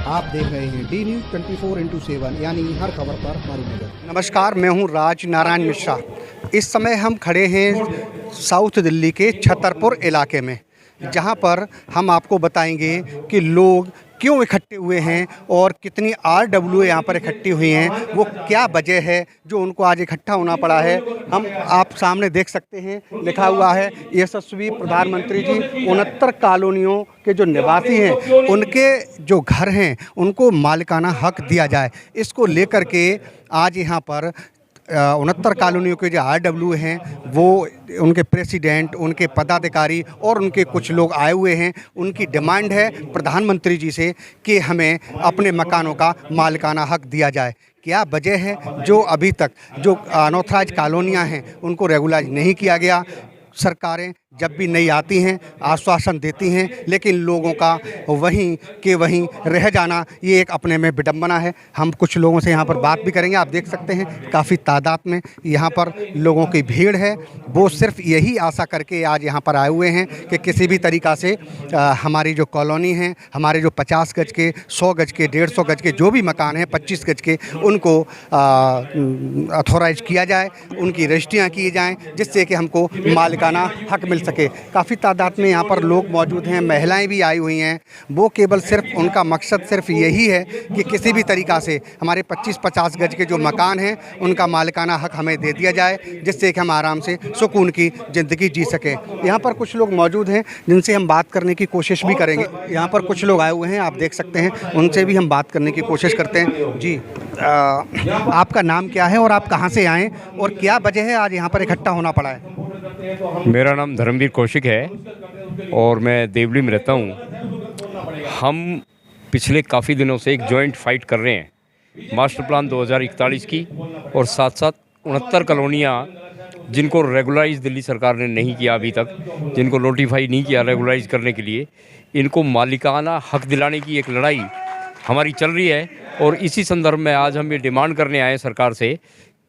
आप देख रहे हैं डी न्यूज़ 24x7 यानी हर खबर पर हमारी नज़र। नमस्कार, मैं हूं राज नारायण मिश्रा। इस समय हम खड़े हैं साउथ दिल्ली के छतरपुर इलाके में, जहां पर हम आपको बताएंगे कि लोग क्यों इकट्ठे हुए हैं और कितनी आरडब्ल्यू यहाँ पर इकट्ठी हुई हैं, वो क्या वजह है जो उनको आज इकट्ठा होना पड़ा है। हम आप सामने देख सकते हैं, लिखा हुआ है यशस्वी प्रधानमंत्री जी 69 कॉलोनियों के जो निवासी हैं उनके जो घर हैं उनको मालिकाना हक दिया जाए। इसको लेकर के आज यहाँ पर 69 कॉलोनियों के जो आरडब्ल्यू हैं वो उनके प्रेसिडेंट, उनके पदाधिकारी और उनके कुछ लोग आए हुए हैं। उनकी डिमांड है प्रधानमंत्री जी से कि हमें अपने मकानों का मालिकाना हक दिया जाए। क्या वजह है जो अभी तक जो अनऑथराइज कॉलोनियाँ हैं उनको रेगुलाइज नहीं किया गया। सरकारें जब भी नई आती हैं आश्वासन देती हैं, लेकिन लोगों का वहीं के वहीं रह जाना ये एक अपने में विडंबना है। हम कुछ लोगों से यहाँ पर बात भी करेंगे। आप देख सकते हैं काफ़ी तादाद में यहाँ पर लोगों की भीड़ है। वो सिर्फ यही आशा करके आज यहाँ पर आए हुए हैं कि किसी भी तरीक़ा से हमारी जो कॉलोनी हैं, हमारे जो 50 गज के, 100 गज के, 150 गज के जो भी मकान हैं, 25 गज के, उनको अथॉराइज किया जाए, उनकी रजिस्ट्रियाँ की जाएँ, जिससे कि हमको मालिकाना हक मिल सके। काफ़ी तादाद में यहाँ पर लोग मौजूद हैं, महिलाएं भी आई हुई हैं। वो केवल सिर्फ उनका मकसद सिर्फ यही है कि किसी भी तरीक़ा से हमारे 25-50 गज के जो मकान हैं उनका मालिकाना हक हमें दे दिया जाए, जिससे कि हम आराम से सुकून की ज़िंदगी जी सकें। यहाँ पर कुछ लोग मौजूद हैं जिनसे हम बात करने की कोशिश भी करेंगे। यहाँ पर कुछ लोग आए हुए हैं, आप देख सकते हैं, उनसे भी हम बात करने की कोशिश करते हैं। जी, आपका नाम क्या है और आप कहाँ से आएँ और क्या वजह है आज यहाँ पर इकट्ठा होना पड़ा है? मेरा नाम धर्मवीर कौशिक है और मैं देवली में रहता हूँ। हम पिछले काफ़ी दिनों से एक जॉइंट फाइट कर रहे हैं मास्टर प्लान 2041 की, और साथ साथ 69 कॉलोनियाँ जिनको रेगुलाइज दिल्ली सरकार ने नहीं किया अभी तक, जिनको नोटिफाई नहीं किया रेगुलाइज करने के लिए, इनको मालिकाना हक दिलाने की एक लड़ाई हमारी चल रही है। और इसी संदर्भ में आज हम ये डिमांड करने आए हैं सरकार से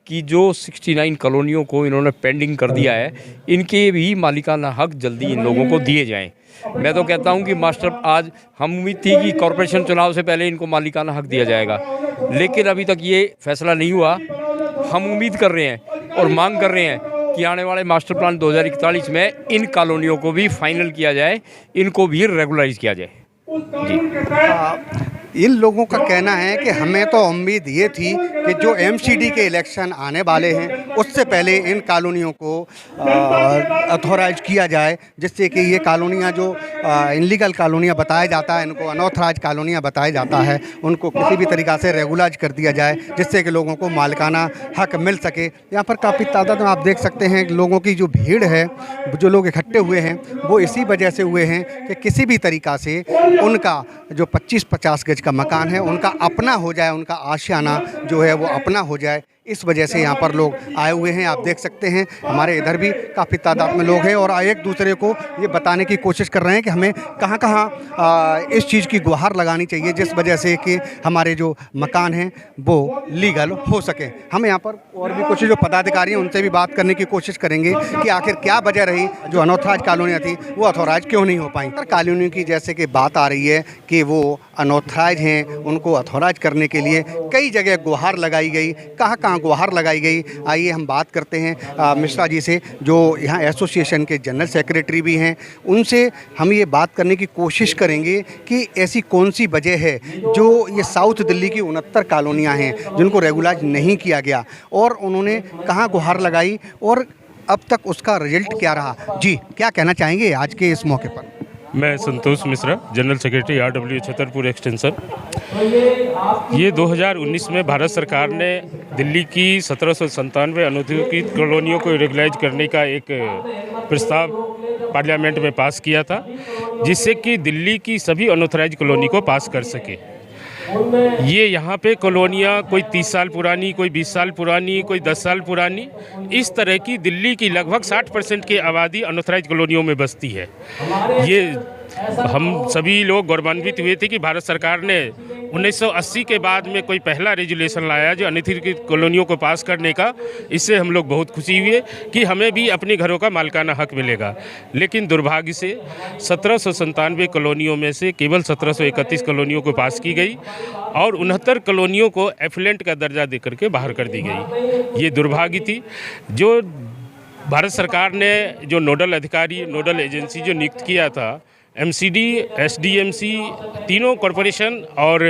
कि जो 69 कॉलोनियों को इन्होंने पेंडिंग कर दिया है, इनके भी मालिकाना हक जल्दी इन लोगों को दिए जाएं। मैं तो कहता हूं कि मास्टर, आज हम उम्मीद थी कि कॉरपोरेशन चुनाव से पहले इनको मालिकाना हक दिया जाएगा, लेकिन अभी तक ये फैसला नहीं हुआ। हम उम्मीद कर रहे हैं और मांग कर रहे हैं कि आने वाले मास्टर प्लान 2041 में इन कॉलोनियों को भी फाइनल किया जाए, इनको भी रेगुलाइज किया जाए। जी, इन लोगों का कहना है कि हमें तो उम्मीद ये थी कि जो एमसीडी के इलेक्शन आने वाले हैं उससे पहले इन कॉलोनियों को अथॉराइज किया जाए, जिससे कि ये कॉलोनियाँ जो इनलीगल कॉलोनियाँ बताया जाता है, इनको अनऑथराइज कॉलोनियाँ बताया जाता है, उनको किसी भी तरीक़ा से रेगुलाइज कर दिया जाए, जिससे कि लोगों को मालिकाना हक मिल सके। यहाँ पर काफ़ी तादाद में आप देख सकते हैं लोगों की जो भीड़ है, जो लोग इकट्ठे हुए हैं वो इसी वजह से हुए हैं कि किसी भी तरीक़ा से उनका जो 25-50 गज का मकान है उनका अपना हो जाए, उनका आशियाना जो है वो अपना हो जाए। इस वजह से यहाँ पर लोग आए हुए हैं। आप देख सकते हैं हमारे इधर भी काफ़ी तादाद में लोग हैं और एक दूसरे को ये बताने की कोशिश कर रहे हैं कि हमें कहाँ कहाँ इस चीज़ की गुहार लगानी चाहिए, जिस वजह से कि हमारे जो मकान हैं वो लीगल हो सके। हम यहाँ पर और भी कुछ जो पदाधिकारी हैं उनसे भी बात करने की कोशिश करेंगे कि आखिर क्या वजह रही जो अनऑथराइज कॉलोनियाँ थी वो अथॉराइज क्यों नहीं हो पाई। कॉलोनियों की जैसे कि बात आ रही है कि वो अनऑथराइज हैं, उनको अथॉराइज करने के लिए कई जगह गुहार लगाई गई। कहाँ गुहार लगाई गई, आइए हम बात करते हैं मिश्रा जी से, जो यहाँ एसोसिएशन के जनरल सेक्रेटरी भी हैं। उनसे हम ये बात करने की कोशिश करेंगे कि ऐसी कौन सी वजह है जो ये साउथ दिल्ली की 69 कॉलोनियाँ हैं जिनको रेगुलाइज नहीं किया गया, और उन्होंने कहाँ गुहार लगाई और अब तक उसका रिजल्ट क्या रहा। जी, क्या कहना चाहेंगे आज के इस मौके पर? मैं Santosh Mishra, general secretary RW Chhatarpur extension. ये 2019 में भारत सरकार ने दिल्ली की 1797 अनधिकृत कॉलोनियों को रेगुलाइज करने का एक प्रस्ताव पार्लियामेंट में पास किया था, जिससे कि दिल्ली की सभी अनऑथराइज कॉलोनी को पास कर सके। ये यहाँ पे कॉलोनियाँ कोई 30 साल पुरानी, कोई 20 साल पुरानी, कोई 10 साल पुरानी, इस तरह की दिल्ली की लगभग 60% की आबादी अनऑथराइज कॉलोनियों में बसती है। ये हम सभी लोग गौरवान्वित हुए थे कि भारत सरकार ने 1980 के बाद में कोई पहला रेजुलेशन लाया जो अनधिकृत कॉलोनियों को पास करने का। इससे हम लोग बहुत खुशी हुए कि हमें भी अपने घरों का मालिकाना हक मिलेगा। लेकिन दुर्भाग्य से 1797 कॉलोनियों में से केवल 1731 कॉलोनियों को पास की गई और 69 कॉलोनियों को एफिलेंट का दर्जा देकर के बाहर कर दी गई। ये दुर्भाग्य थी। जो भारत सरकार ने जो नोडल अधिकारी, नोडल एजेंसी जो नियुक्त किया था, MCD, SDMC, तीनों कॉरपोरेशन और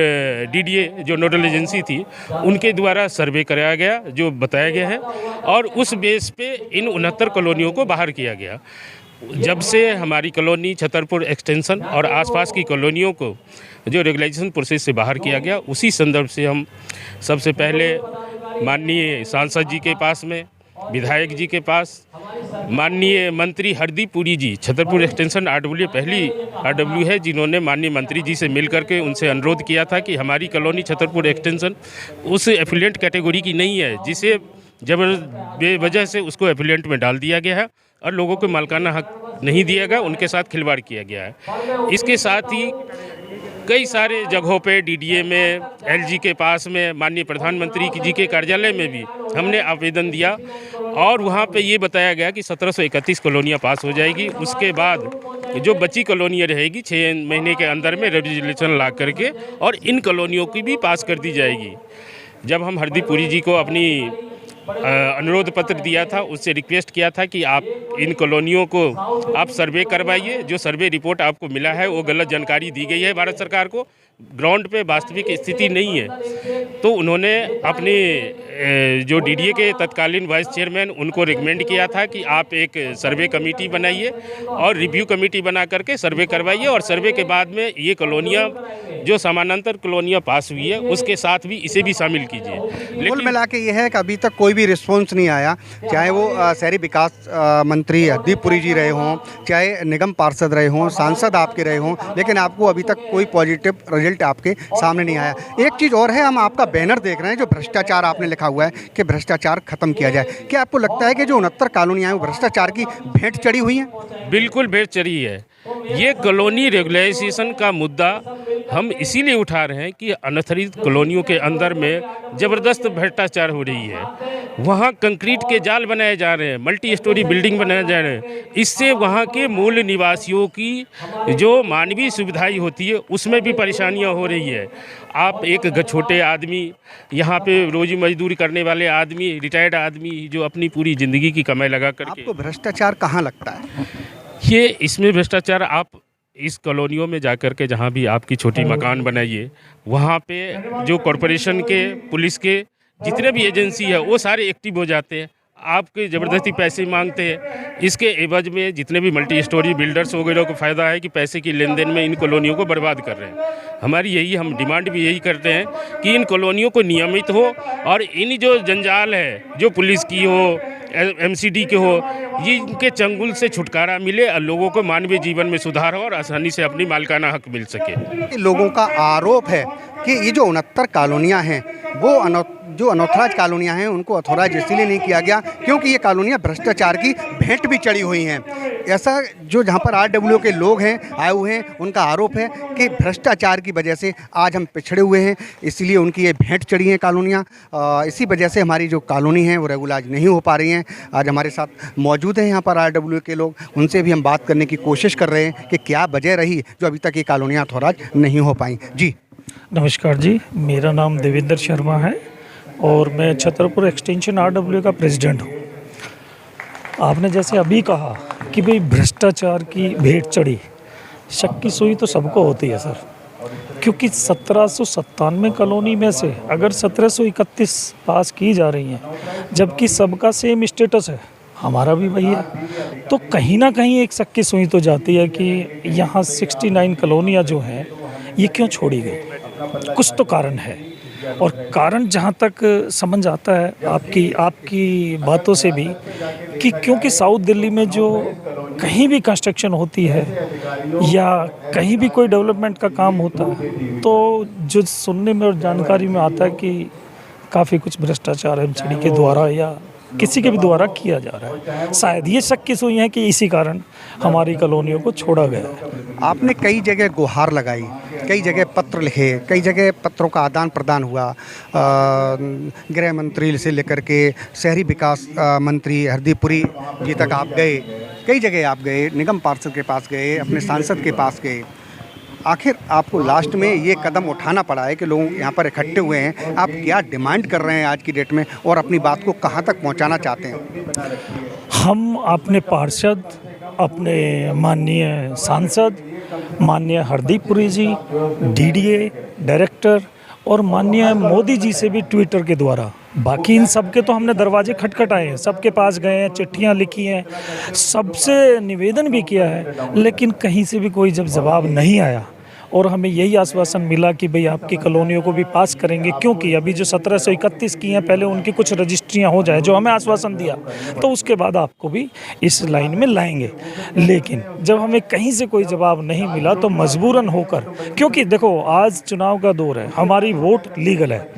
DDA जो नोडल एजेंसी थी, उनके द्वारा सर्वे कराया गया जो बताया गया है और उस बेस पे इन 69 कॉलोनियों को बाहर किया गया। जब से हमारी कॉलोनी छतरपुर एक्सटेंशन और आसपास की कॉलोनियों को जो रेगुलाइजेशन प्रोसेस से बाहर किया गया, उसी संदर्भ से हम सबसे पहले माननीय सांसद जी के पास में, विधायक जी के पास, माननीय मंत्री हरदीप पुरी जी, छतरपुर एक्सटेंशन RW पहली RW है जिन्होंने माननीय मंत्री जी से मिल करके उनसे अनुरोध किया था कि हमारी कॉलोनी छतरपुर एक्सटेंशन उस एफिलिएंट कैटेगरी की नहीं है जिसे बेवजह से उसको एफिलिएंट में डाल दिया गया है और लोगों को मालिकाना हक नहीं दिया गया, उनके साथ खिलवाड़ किया गया है। इसके साथ ही कई सारे जगहों पे DDA में, LG के पास में, माननीय प्रधानमंत्री जी के कार्यालय में भी हमने आवेदन दिया और वहाँ पे ये बताया गया कि 1731 कॉलोनियाँ पास हो जाएगी। उसके बाद जो बची कॉलोनियाँ रहेगी 6 महीने के अंदर में रेजुलेशन ला करके और इन कॉलोनियों की भी पास कर दी जाएगी। जब हम हरदीप पुरी जी को अपनी अनुरोध पत्र दिया था, उससे रिक्वेस्ट किया था कि आप इन कॉलोनियों को आप सर्वे करवाइए। जो सर्वे रिपोर्ट आपको मिला है वो गलत जानकारी दी गई है भारत सरकार को, ग्राउंड पे वास्तविक स्थिति नहीं है। तो उन्होंने अपने जो DDA के तत्कालीन वाइस चेयरमैन उनको रिकमेंड किया था कि आप एक सर्वे कमेटी बनाइए और रिव्यू कमेटी बना करके सर्वे करवाइए और सर्वे के बाद में ये कॉलोनियाँ जो समानांतर कॉलोनियाँ पास हुई है उसके साथ भी इसे भी शामिल कीजिए। कुल मिला के ये है कि अभी तक कोई भी रिस्पॉन्स नहीं आया, चाहे वो शहरी विकास मंत्री हरदीप पुरी जी रहे हों, चाहे निगम पार्षद रहे हों, सांसद आपके रहे हों, लेकिन आपको अभी तक कोई पॉजिटिव रिजल्ट आपके सामने नहीं आया। एक चीज़ और है, हम आपका बैनर देख रहे हैं जो भ्रष्टाचार आपने लिखा हुआ है कि भ्रष्टाचार खत्म किया जाए। क्या आपको लगता है कि जो 69 कॉलोनियाँ हैं वो भ्रष्टाचार की भेंट चढ़ी हुई हैं? बिल्कुल भेंट चढ़ी है। ये कॉलोनी रेगुलाइजेशन का मुद्दा हम इसीलिए उठा रहे हैं कि अनधिकृत कॉलोनियों के अंदर में ज़बरदस्त भ्रष्टाचार हो रही है। वहाँ कंक्रीट के जाल बनाए जा रहे हैं, मल्टी स्टोरी बिल्डिंग बनाए जा रहे हैं। इससे वहाँ के मूल निवासियों की जो मानवीय सुविधाएं होती है उसमें भी परेशानियाँ हो रही है। आप एक छोटे आदमी, यहाँ पे रोजी मजदूरी करने वाले आदमी, रिटायर्ड आदमी जो अपनी पूरी ज़िंदगी की कमाई लगा करके, आपको भ्रष्टाचार कहाँ लगता है? ये इसमें भ्रष्टाचार आप इस कॉलोनियों में जाकर के जहाँ भी आपकी छोटी मकान बनाइए, वहाँ पे जो कॉरपोरेशन के, पुलिस के जितने भी एजेंसी है वो सारे एक्टिव हो जाते हैं, आपके ज़बरदस्ती पैसे मांगते हैं। इसके एवज में जितने भी मल्टी स्टोरी बिल्डर्स वगैरह को फ़ायदा है कि पैसे की लेन देन में इन कॉलोनियों को बर्बाद कर रहे हैं। हमारी हम डिमांड भी यही करते हैं कि इन कॉलोनियों को नियमित हो और इन जो जंजाल है, जो पुलिस की हो, MCD के हो, ये इनके चंगुल से छुटकारा मिले और लोगों को मानवीय जीवन में सुधार हो और आसानी से अपनी मालिकाना हक मिल सके। लोगों का आरोप है कि ये जो 69 कॉलोनियाँ हैं वो जो अनऑथराइज कॉलोनियाँ हैं उनको अथोराइज इसीलिए नहीं किया गया क्योंकि ये कॉलोनियाँ भ्रष्टाचार की भेंट भी चढ़ी हुई हैं। ऐसा जो जहाँ पर RW के लोग हैं आए हुए हैं उनका आरोप है कि भ्रष्टाचार की वजह से आज हम पिछड़े हुए हैं, इसीलिए उनकी ये भेंट चढ़ी हैं कॉलोनियाँ। इसी वजह से हमारी जो कॉलोनी है वो रेगुलाइज नहीं हो पा रही हैं। आज हमारे साथ मौजूद हैं यहाँ पर RW के लोग, उनसे भी हम बात करने की कोशिश कर रहे हैं कि क्या वजह रही जो अभी तक ये कॉलोनियाँ अथोराइज नहीं हो पाई। जी नमस्कार जी, मेरा नाम देवेंद्र शर्मा है और मैं छतरपुर एक्सटेंशन RW का प्रेसिडेंट हूँ। आपने जैसे अभी कहा कि भाई भ्रष्टाचार की भेंट चढ़ी, शक की सुई तो सबको होती है सर, क्योंकि 1797 कॉलोनी में से अगर 1731 पास की जा रही हैं जबकि सबका सेम स्टेटस है, हमारा भी वही है, तो कहीं ना कहीं एक शक की सुई तो जाती है कि यहाँ 69 कॉलोनियाँ जो हैं ये क्यों छोड़ी गई। कुछ तो कारण है और कारण जहाँ तक समझ आता है आपकी बातों से भी कि क्योंकि साउथ दिल्ली में जो कहीं भी कंस्ट्रक्शन होती है या कहीं भी कोई डेवलपमेंट का काम होता है तो जो सुनने में और जानकारी में आता है कि काफ़ी कुछ भ्रष्टाचार MCD के द्वारा या किसी के भी द्वारा किया जा रहा है। शायद ये शक की सुई है कि इसी कारण हमारी कॉलोनियों को छोड़ा गया है। आपने कई जगह गुहार लगाई कई जगह पत्र लिखे, कई जगह पत्रों का आदान प्रदान हुआ। गृह मंत्री से लेकर के शहरी विकास मंत्री हरदीप पुरी जी तक आप गए, कई जगह आप गए, निगम पार्षद के पास गए, अपने सांसद के पास गए। आखिर आपको लास्ट में ये कदम उठाना पड़ा है कि लोग यहाँ पर इकट्ठे हुए हैं। आप क्या डिमांड कर रहे हैं आज की डेट में और अपनी बात को कहाँ तक पहुँचाना चाहते हैं? हम अपने पार्षद, अपने माननीय सांसद, माननीय हरदीप पुरी जी, डीडीए डायरेक्टर और माननीय मोदी जी से भी ट्विटर के द्वारा, बाकी इन सब के तो हमने दरवाजे खटखटाए हैं, सबके पास गए हैं, चिट्ठियां लिखी हैं, सबसे निवेदन भी किया है, लेकिन कहीं से भी कोई जब जवाब नहीं आया और हमें यही आश्वासन मिला कि भाई आपकी कॉलोनियों को भी पास करेंगे, क्योंकि अभी जो 1731 की हैं पहले उनकी कुछ रजिस्ट्रियां हो जाए, जो हमें आश्वासन दिया, तो उसके बाद आपको भी इस लाइन में लाएंगे। लेकिन जब हमें कहीं से कोई जवाब नहीं मिला तो मजबूरन होकर, क्योंकि देखो आज चुनाव का दौर है, हमारी वोट लीगल है,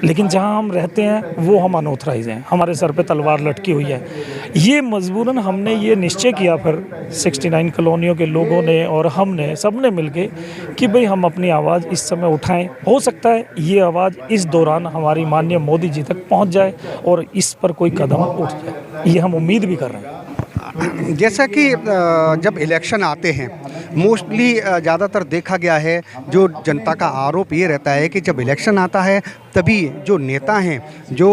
लेकिन जहां हम रहते हैं वो हम अनऑथराइज हैं, हमारे सर पे तलवार लटकी हुई है। ये मजबूरन हमने ये निश्चय किया फिर 69 कॉलोनियों के लोगों ने और हमने सबने मिलके कि भाई हम अपनी आवाज़ इस समय उठाएं। हो सकता है ये आवाज़ इस दौरान हमारी माननीय मोदी जी तक पहुंच जाए और इस पर कोई कदम उठ जाए, ये हम उम्मीद भी कर रहे हैं। जैसा कि जब इलेक्शन आते हैं मोस्टली ज़्यादातर देखा गया है, जो जनता का आरोप ये रहता है कि जब इलेक्शन आता है तभी जो नेता हैं जो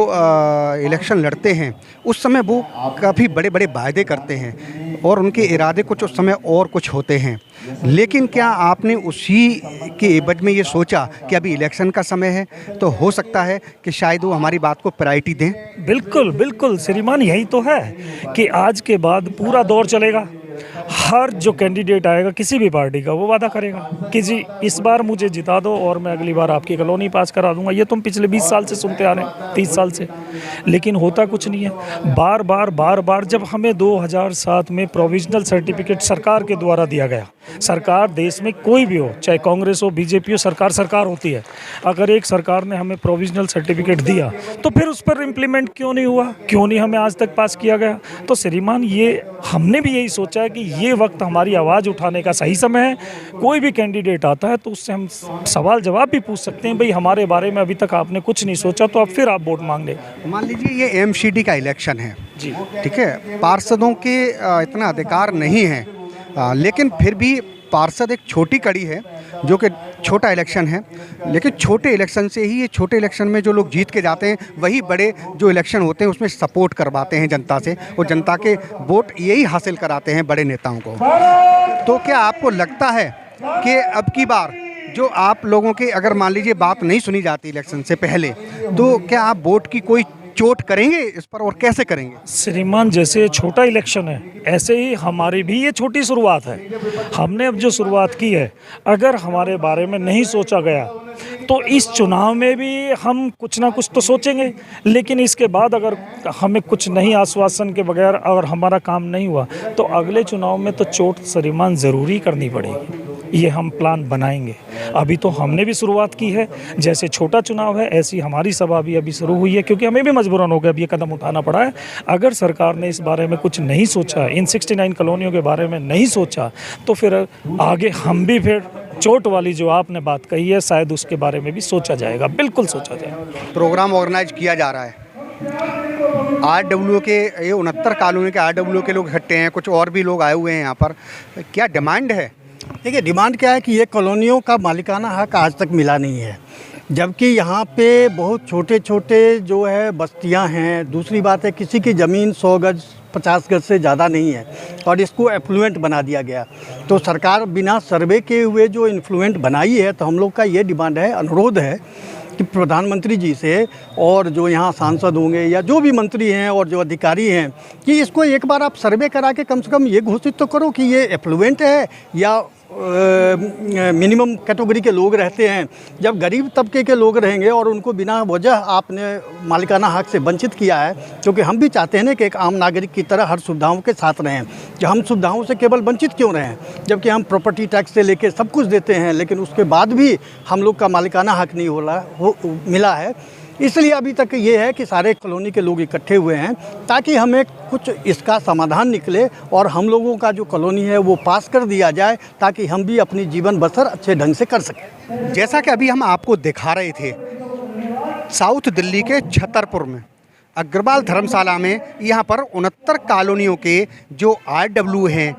इलेक्शन लड़ते हैं उस समय वो काफ़ी बड़े बड़े वायदे करते हैं और उनके इरादे कुछ उस समय और कुछ होते हैं। लेकिन क्या आपने उसी के एवज में ये सोचा कि अभी इलेक्शन का समय है तो हो सकता है कि शायद वो हमारी बात को प्रायोरिटी दें? बिल्कुल बिल्कुल श्रीमान, यही तो है कि आज के बाद पूरा दौर चलेगा। हर जो कैंडिडेट आएगा किसी भी पार्टी का वो वादा करेगा कि जी इस बार मुझे जिता दो और मैं अगली बार आपकी कॉलोनी पास करा दूंगा। ये तुम पिछले 20 साल से सुनते आ रहे हैं, 30 साल से, लेकिन होता कुछ नहीं है। बार बार जब हमें 2007 में प्रोविजनल सर्टिफिकेट सरकार के द्वारा दिया गया, सरकार देश में कोई भी हो, चाहे कांग्रेस हो, बीजेपी हो, सरकार होती है। अगर एक सरकार ने हमें प्रोविजनल सर्टिफिकेट दिया तो फिर उस पर इम्प्लीमेंट क्यों नहीं हुआ, क्यों नहीं हमें आज तक पास किया गया? तो श्रीमान ये हमने भी यही सोचा है कि ये वक्त हमारी आवाज़ उठाने का सही समय है। कोई भी कैंडिडेट आता है तो उससे हम सवाल जवाब भी पूछ सकते हैं, भाई हमारे बारे में अभी तक आपने कुछ नहीं सोचा तो अब फिर आप वोट मांग लें। मान लीजिए ये एमसीडी का इलेक्शन है जी, ठीक है, पार्षदों के इतना अधिकार नहीं है, लेकिन फिर भी पार्षद एक छोटी कड़ी है जो कि छोटा इलेक्शन है, लेकिन छोटे इलेक्शन से ही, ये छोटे इलेक्शन में जो लोग जीत के जाते हैं वही बड़े जो इलेक्शन होते हैं उसमें सपोर्ट करवाते हैं जनता से और जनता के वोट यही हासिल कराते हैं बड़े नेताओं को। तो क्या आपको लगता है कि अब की बार जो आप लोगों के अगर मान लीजिए बात नहीं सुनी जाती इलेक्शन से पहले, तो क्या आप वोट की कोई चोट करेंगे इस पर और कैसे करेंगे? श्रीमान जैसे छोटा इलेक्शन है ऐसे ही हमारी भी ये छोटी शुरुआत है। हमने अब जो शुरुआत की है, अगर हमारे बारे में नहीं सोचा गया तो इस चुनाव में भी हम कुछ ना कुछ तो सोचेंगे, लेकिन इसके बाद अगर हमें कुछ नहीं आश्वासन के बगैर अगर हमारा काम नहीं हुआ तो अगले चुनाव में तो चोट श्रीमान ज़रूरी करनी पड़ेगी। ये हम प्लान बनाएंगे। अभी तो हमने भी शुरुआत की है, जैसे छोटा चुनाव है ऐसी हमारी सभा भी अभी शुरू हुई है, क्योंकि हमें भी मजबूरन हो गया अब ये कदम उठाना पड़ा है। अगर सरकार ने इस बारे में कुछ नहीं सोचा, इन 69 कॉलोनियों के बारे में नहीं सोचा, तो फिर आगे हम भी फिर चोट वाली जो आपने बात कही है शायद उसके बारे में भी सोचा जाएगा, बिल्कुल सोचा जाएगा। प्रोग्राम ऑर्गेनाइज किया जा रहा है, RW के ये 69 कॉलोनी के RW के लोग इकट्ठे हैं, कुछ और भी लोग आए हुए हैं यहाँ पर, क्या डिमांड है? देखिए डिमांड क्या है कि ये कॉलोनियों का मालिकाना हक आज तक मिला नहीं है, जबकि यहाँ पे बहुत छोटे छोटे जो है बस्तियाँ हैं। दूसरी बात है किसी की ज़मीन 100 गज 50 गज से ज़्यादा नहीं है और इसको एफ्लुएंट बना दिया गया। तो सरकार बिना सर्वे के हुए जो इन्फ्लुएंट बनाई है, तो हम लोग का ये डिमांड है, अनुरोध है कि प्रधानमंत्री जी से और जो यहाँ सांसद होंगे या जो भी मंत्री हैं और जो अधिकारी हैं कि इसको एक बार आप सर्वे करा के कम से कम ये घोषित तो करो कि ये एफ्लुएंट है या मिनिमम कैटेगरी के लोग रहते हैं। जब गरीब तबके के लोग रहेंगे और उनको बिना वजह आपने मालिकाना हक से वंचित किया है, क्योंकि हम भी चाहते हैं ना कि एक आम नागरिक की तरह हर सुविधाओं के साथ रहें, कि हम सुविधाओं से केवल वंचित क्यों रहें, जबकि हम प्रॉपर्टी टैक्स से लेके सब कुछ देते हैं, लेकिन उसके बाद भी हम लोग का मालिकाना हक नहीं मिला है। इसलिए अभी तक ये है कि सारे कॉलोनी के लोग इकट्ठे हुए हैं ताकि हमें कुछ इसका समाधान निकले और हम लोगों का जो कॉलोनी है वो पास कर दिया जाए ताकि हम भी अपनी जीवन बसर अच्छे ढंग से कर सकें। जैसा कि अभी हम आपको दिखा रहे थे, साउथ दिल्ली के छतरपुर में अग्रवाल धर्मशाला में यहाँ पर 69 कॉलोनियों के जो RW हैं,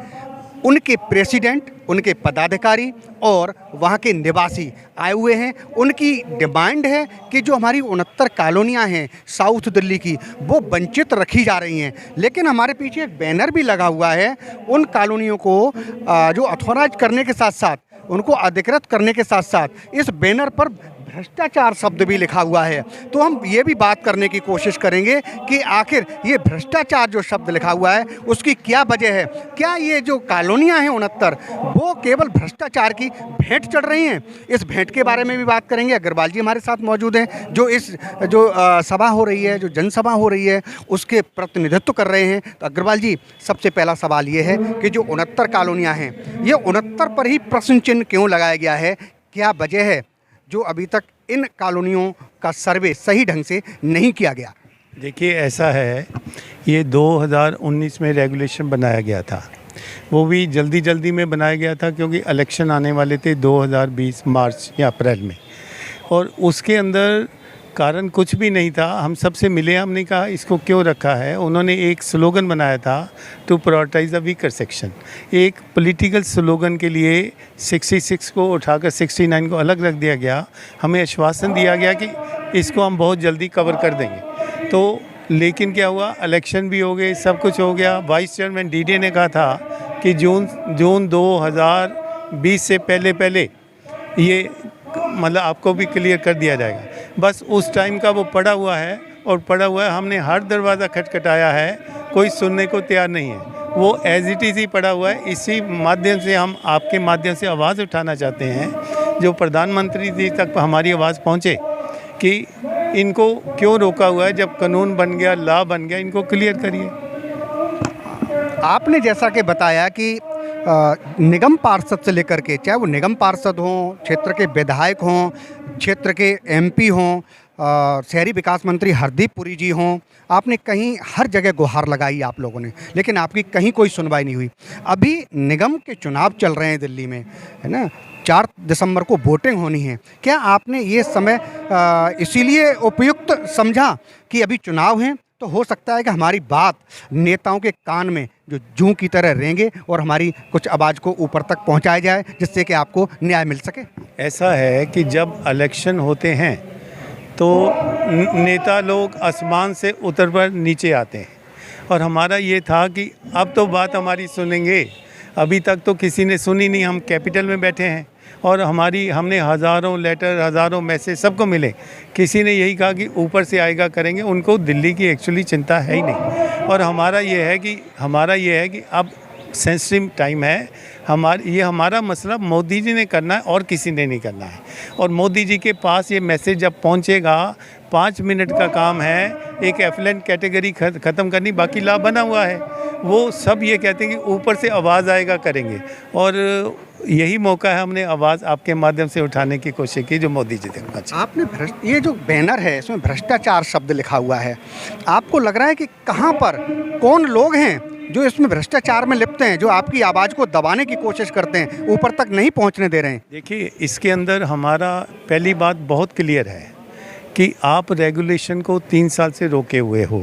उनके प्रेसिडेंट, उनके पदाधिकारी और वहाँ के निवासी आए हुए हैं। उनकी डिमांड है कि जो हमारी 69 कॉलोनियाँ हैं साउथ दिल्ली की, वो वंचित रखी जा रही हैं। लेकिन हमारे पीछे एक बैनर भी लगा हुआ है, उन कॉलोनियों को जो अथॉराइज करने के साथ साथ, उनको अधिकृत करने के साथ साथ इस बैनर पर भ्रष्टाचार शब्द भी लिखा हुआ है। तो हम ये भी बात करने की कोशिश करेंगे कि आखिर ये भ्रष्टाचार जो शब्द लिखा हुआ है उसकी क्या वजह है। क्या ये जो कॉलोनियाँ हैं 69 वो केवल भ्रष्टाचार की भेंट चढ़ रही हैं? इस भेंट के बारे में भी बात करेंगे। अग्रवाल जी हमारे साथ मौजूद हैं जो इस सभा हो रही है, जो जनसभा हो रही है, उसके प्रतिनिधित्व कर रहे हैं। तो अग्रवाल जी, सबसे पहला सवाल ये है कि जो 69 कॉलोनियाँ हैं, ये 69 पर ही प्रश्न चिन्ह क्यों लगाया गया है? क्या वजह है जो अभी तक इन कॉलोनियों का सर्वे सही ढंग से नहीं किया गया? देखिए, ऐसा है, ये 2019 में रेगुलेशन बनाया गया था। वो भी जल्दी में बनाया गया था क्योंकि इलेक्शन आने वाले थे 2020 मार्च या अप्रैल में, और उसके अंदर कारण कुछ भी नहीं था। हम सबसे मिले, हमने कहा इसको क्यों रखा है। उन्होंने एक स्लोगन बनाया था, to prioritize the weaker section. एक पॉलिटिकल स्लोगन के लिए 66 को उठाकर 69 को अलग रख दिया गया। हमें आश्वासन दिया गया कि इसको हम बहुत जल्दी कवर कर देंगे। तो लेकिन क्या हुआ, इलेक्शन भी हो गए, सब कुछ हो गया। वाइस चेयरमैन DDA ने कहा था कि जून 2020 से पहले ये मतलब आपको भी क्लियर कर दिया जाएगा। बस उस टाइम का वो पड़ा हुआ है, और पड़ा हुआ है। हमने हर दरवाज़ा खटखटाया है, कोई सुनने को तैयार नहीं है। वो एज इट इज़ ही पड़ा हुआ है। इसी माध्यम से हम आपके माध्यम से आवाज़ उठाना चाहते हैं, जो प्रधानमंत्री जी तक हमारी आवाज़ पहुँचे कि इनको क्यों रोका हुआ है। जब कानून बन गया, लॉ बन गया, इनको क्लियर करिए। आपने जैसा कि बताया कि निगम पार्षद से लेकर के, चाहे वो निगम पार्षद हों, क्षेत्र के विधायक हों, क्षेत्र के MP हों, शहरी विकास मंत्री हरदीप पुरी जी हों, आपने कहीं हर जगह गुहार लगाई आप लोगों ने, लेकिन आपकी कहीं कोई सुनवाई नहीं हुई। अभी निगम के चुनाव चल रहे हैं दिल्ली में, है ना, 4 दिसंबर को वोटिंग होनी है। क्या आपने ये समय इसीलिए उपयुक्त समझा कि अभी चुनाव हैं तो हो सकता है कि हमारी बात नेताओं के कान में जो जूं की तरह रेंगे और हमारी कुछ आवाज़ को ऊपर तक पहुंचाया जाए, जिससे कि आपको न्याय मिल सके? ऐसा है कि जब इलेक्शन होते हैं तो नेता लोग आसमान से उतर कर नीचे आते हैं, और हमारा ये था कि अब तो बात हमारी सुनेंगे। अभी तक तो किसी ने सुनी नहीं। हम कैपिटल में बैठे हैं और हमने हज़ारों लेटर, हज़ारों मैसेज सबको मिले। किसी ने यही कहा कि ऊपर से आएगा, करेंगे। उनको दिल्ली की एक्चुअली चिंता है ही नहीं। और हमारा ये है कि अब सेंसिटिव टाइम है। हमारा मसला मोदी जी ने करना है और किसी ने नहीं करना है। और मोदी जी के पास ये मैसेज जब पहुंचेगा, 5 मिनट का काम है। एक एफलेंट कैटेगरी ख़त्म करनी, बाकी लॉ बना हुआ है। वो सब ये कहते हैं कि ऊपर से आवाज़ आएगा, करेंगे। और यही मौका है, हमने आवाज़ आपके माध्यम से उठाने की कोशिश की जो मोदी जी तक पहुंचे। आपने ये जो बैनर है इसमें भ्रष्टाचार शब्द लिखा हुआ है, आपको लग रहा है कि कहाँ पर कौन लोग हैं जो इसमें भ्रष्टाचार में लिप्त हैं, जो आपकी आवाज़ को दबाने की कोशिश करते हैं, ऊपर तक नहीं पहुंचने दे रहे हैं? देखिए, इसके अंदर हमारा पहली बात बहुत क्लियर है कि आप रेगुलेशन को 3 साल से रोके हुए हो।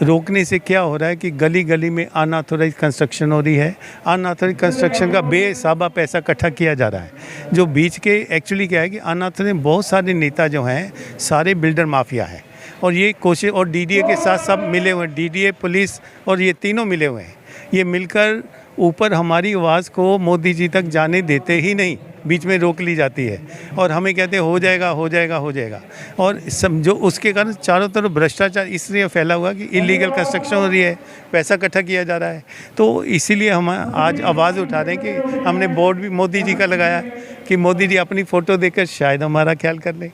रोकने से क्या हो रहा है कि गली गली में अनऑथोराइज कंस्ट्रक्शन हो रही है। अनऑथोराइज कंस्ट्रक्शन का बेहिसाबा पैसा इकट्ठा किया जा रहा है। जो बीच के एक्चुअली क्या है कि अनऑथोराइज बहुत सारे नेता जो हैं, सारे बिल्डर माफिया हैं। और ये कोशिश, और DDA के साथ सब मिले हुए हैं, DDA, पुलिस और ये तीनों मिले हुए हैं। ये मिलकर ऊपर हमारी आवाज़ को मोदी जी तक जाने देते ही नहीं, बीच में रोक ली जाती है। और हमें कहते हैं हो जाएगा, हो जाएगा, हो जाएगा। और समझो उसके कारण चारों तरफ भ्रष्टाचार इसलिए फैला हुआ कि इलीगल कंस्ट्रक्शन हो रही है, पैसा इकट्ठा किया जा रहा है। तो इसीलिए हम आज आवाज़ उठा रहे हैं कि हमने बोर्ड भी मोदी जी का लगाया कि मोदी जी अपनी फ़ोटो देखकर शायद हमारा ख्याल कर लें।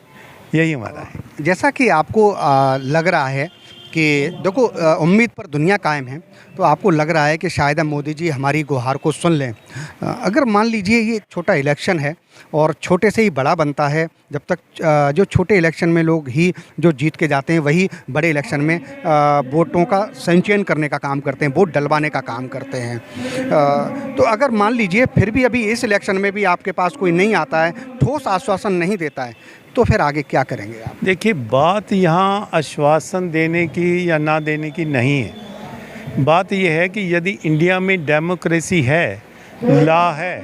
यही हमारा है। जैसा कि आपको लग रहा है कि देखो उम्मीद पर दुनिया कायम है, तो आपको लग रहा है कि शायद मोदी जी हमारी गुहार को सुन लें। अगर मान लीजिए ये छोटा इलेक्शन है और छोटे से ही बड़ा बनता है, जब तक जो छोटे इलेक्शन में लोग ही जो जीत के जाते हैं वही बड़े इलेक्शन में वोटों का संचयन करने का काम करते हैं, वोट डलवाने का काम करते हैं। तो अगर मान लीजिए फिर भी अभी इस इलेक्शन में भी आपके पास कोई नहीं आता है, ठोस आश्वासन नहीं देता है, तो फिर आगे क्या करेंगे आप? देखिए, बात यहाँ आश्वासन देने की या ना देने की नहीं है। बात यह है कि यदि इंडिया में डेमोक्रेसी है, लॉ है,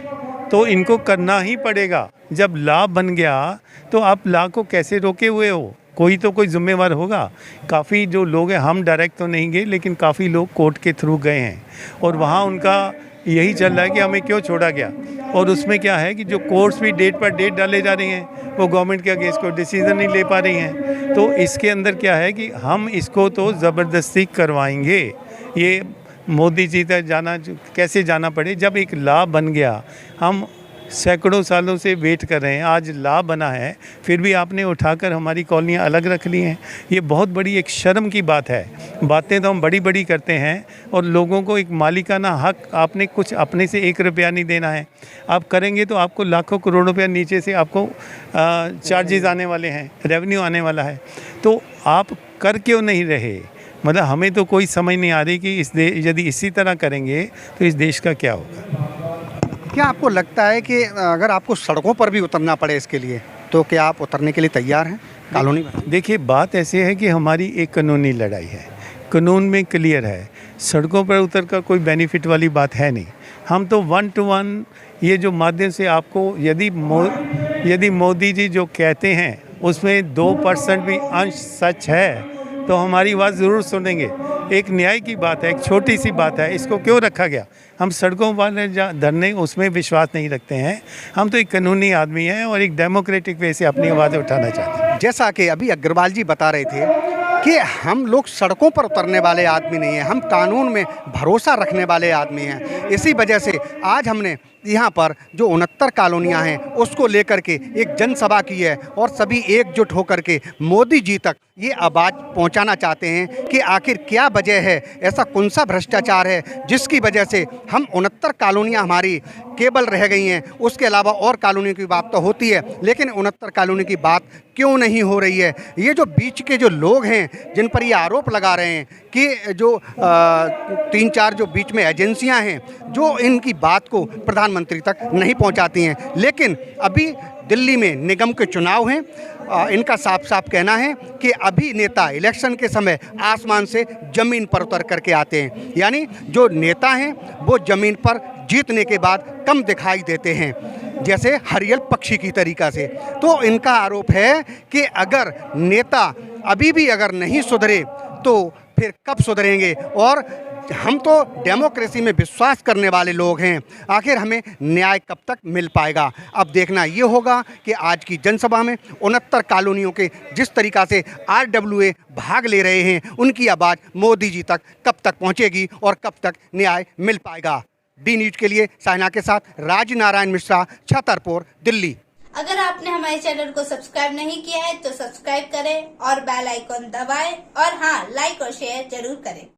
तो इनको करना ही पड़ेगा। जब लॉ बन गया तो आप लॉ को कैसे रोके हुए हो? कोई तो कोई जिम्मेवार होगा। काफ़ी जो लोग हैं, हम डायरेक्ट तो नहीं गए, लेकिन काफ़ी लोग कोर्ट के थ्रू गए हैं और वहाँ उनका यही चल रहा है कि हमें क्यों छोड़ा गया। और उसमें क्या है कि जो कोर्ट्स भी डेट पर डेट डाले जा रही हैं, वो गवर्नमेंट के अगेंस्ट कोई डिसीज़न नहीं ले पा रही हैं। तो इसके अंदर क्या है कि हम इसको तो ज़बरदस्ती करवाएंगे। ये मोदी जी तक जाना कैसे जाना पड़े, जब एक लॉ बन गया, हम सैकड़ों सालों से वेट कर रहे हैं, आज लॉ बना है, फिर भी आपने उठाकर हमारी कॉलोनियाँ अलग रख ली हैं। ये बहुत बड़ी एक शर्म की बात है। बातें तो हम बड़ी बड़ी करते हैं और लोगों को एक मालिकाना हक, आपने कुछ अपने से 1 रुपया नहीं देना है। आप करेंगे तो आपको लाखों करोड़ रुपया नीचे से आपको चार्जेस आने वाले हैं, रेवेन्यू आने वाला है। तो आप कर क्यों नहीं रहे? मतलब हमें तो कोई समझ नहीं आ रही कि यदि इसी तरह करेंगे तो इस देश का क्या होगा। क्या आपको लगता है कि अगर आपको सड़कों पर भी उतरना पड़े इसके लिए, तो क्या आप उतरने के लिए तैयार हैं कॉलोनी में? देखिए, बात ऐसे है कि हमारी एक कानूनी लड़ाई है, कानून में क्लियर है। सड़कों पर उतर कर कोई बेनिफिट वाली बात है नहीं। हम तो 1 to 1 ये जो माध्यम से आपको, यदि मोदी जी जो कहते हैं उसमें 2% भी अंश सच है तो हमारी बात ज़रूर सुनेंगे। एक न्याय की बात है, एक छोटी सी बात है, इसको क्यों रखा गया? हम सड़कों पर धरने उसमें विश्वास नहीं रखते हैं। हम तो एक कानूनी आदमी हैं और एक डेमोक्रेटिक वे से अपनी आवाज़ उठाना चाहते हैं। जैसा कि अभी अग्रवाल जी बता रहे थे कि हम लोग सड़कों पर उतरने वाले आदमी नहीं हैं, हम कानून में भरोसा रखने वाले आदमी हैं। इसी वजह से आज हमने यहाँ पर जो 69 कॉलोनियाँ हैं उसको लेकर के एक जनसभा की है और सभी एकजुट होकर के मोदी जी तक ये आवाज़ पहुँचाना चाहते हैं कि आखिर क्या वजह है, ऐसा कौन सा भ्रष्टाचार है जिसकी वजह से हम 69 कॉलोनियाँ हमारी केवल रह गई हैं। उसके अलावा और कॉलोनियों की बात तो होती है, लेकिन 69 कॉलोनी की बात क्यों नहीं हो रही है? ये जो बीच के जो लोग हैं जिन पर ये आरोप लगा रहे हैं कि जो 3-4 जो बीच में एजेंसियां हैं जो इनकी बात को प्रधानमंत्री तक नहीं पहुंचाती हैं, लेकिन अभी दिल्ली में निगम के चुनाव हैं, इनका साफ साफ कहना है कि अभी नेता इलेक्शन के समय आसमान से ज़मीन पर उतर करके आते हैं। यानी जो नेता हैं वो ज़मीन पर जीतने के बाद कम दिखाई देते हैं, जैसे हरियल पक्षी की तरीक़ा से। तो इनका आरोप है कि अगर नेता अभी भी अगर नहीं सुधरे तो फिर कब सुधरेंगे। और हम तो डेमोक्रेसी में विश्वास करने वाले लोग हैं, आखिर हमें न्याय कब तक मिल पाएगा? अब देखना ये होगा कि आज की जनसभा में 69 कॉलोनियों के जिस तरीक़ा से RWA भाग ले रहे हैं, उनकी आवाज़ मोदी जी तक कब तक पहुंचेगी और कब तक न्याय मिल पाएगा। डी न्यूज़ के लिए साइना के साथ राजनारायण मिश्रा, छतरपुर, दिल्ली। अगर आपने हमारे चैनल को सब्सक्राइब नहीं किया है तो सब्सक्राइब करें और बेल आइकॉन दबाएं और हाँ, लाइक और शेयर जरूर करें।